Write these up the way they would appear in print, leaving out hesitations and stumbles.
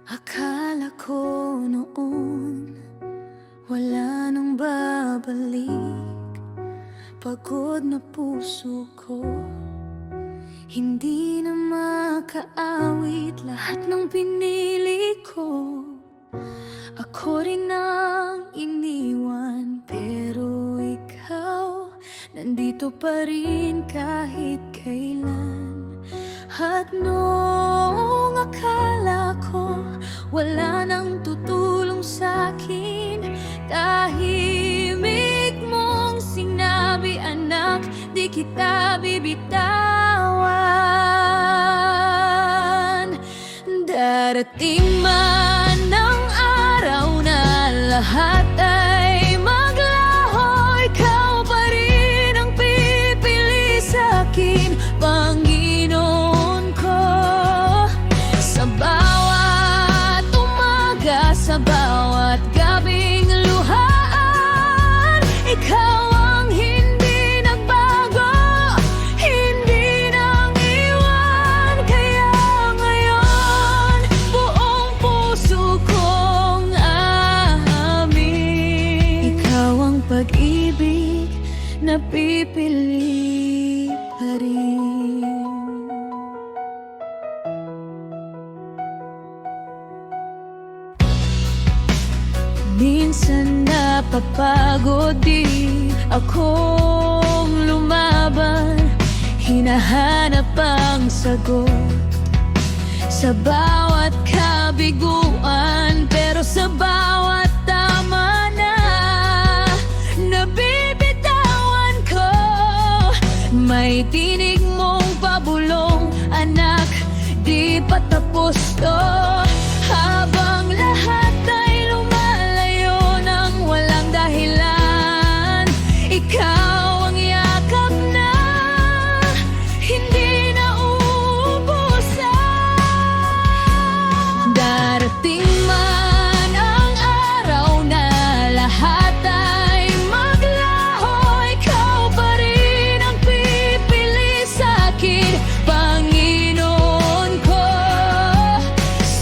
Akala ko noon wala nang babalik. Pagod na puso ko, hindi na makaawit lahat ng pinili ko. Ako rin ang iniwan, pero ikaw nandito pa rin kahit kailan. At noong akala ko wala nang tutulong sa'kin, tahimik mong sinabi, anak, di kita bibitawan. Darating man ang araw na lahat ay maglaho, ikaw pa rin ang pipili sa'kin, Panginoon ko. Sa bawat umaga, sa bawat gabing luhaan, ikaw ang hindi nagbago, hindi nang iwan. Kaya ngayon, buong puso kong aamin, ikaw ang pag-ibig na pipili pa rin. Minsan napapagod din akong lumaban, hinahanap ang sagot sa bawat kabiguan, pero sa bawat tama na nabibitawan ko. May tinig mong pabulong, anak, di pa tapos to. Habang lahat ay lumalayo nang walang dahilan, ikaw ang yakap na hindi na uubusan. Darating man ang araw na lahat ay maglaho, ikaw pa rin ang pipili sa'kin, Panginoon ko.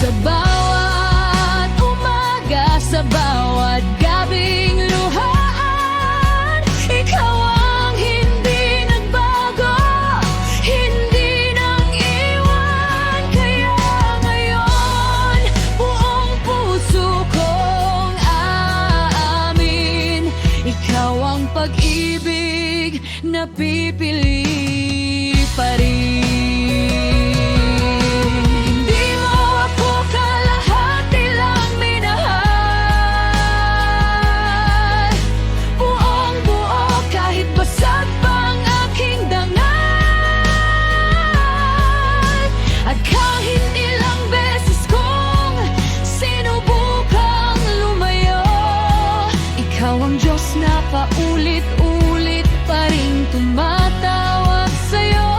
Sa bawat umaga, sa bawat gabing luhaan, ikaw ang hindi nagbago, hindi nang iwan. Kaya ngayon, buong puso kong aamin, ikaw ang pag-ibig na pipili pa rin. Hindi mo ako kalahati lang minahal, buong buo kahit basag pang aking dangal. At kahit ilang beses kong sinubukang lumayo, ikaw ang Diyos na paulit-ulit pa rin tumatawag sa'yo.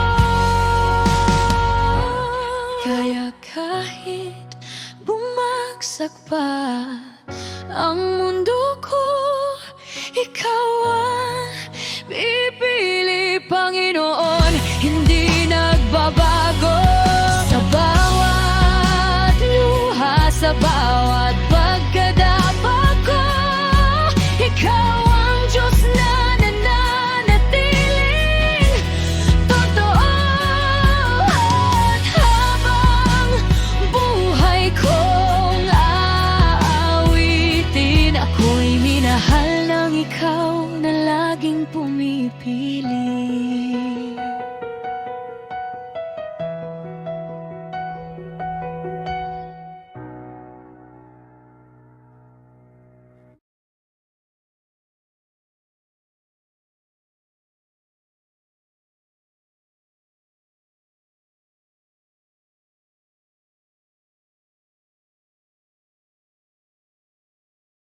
Kaya kahit bumagsak pa ang mundo ko, ikaw ang pipili, Panginoon, hindi nagbabago. Sa bawat luha, sa bawat pagkadapa ko, ikaw ang Diyos na nananatiling totoo. At habang buhay kong aawitin, ako'y minahal ng ikaw na laging pumipili.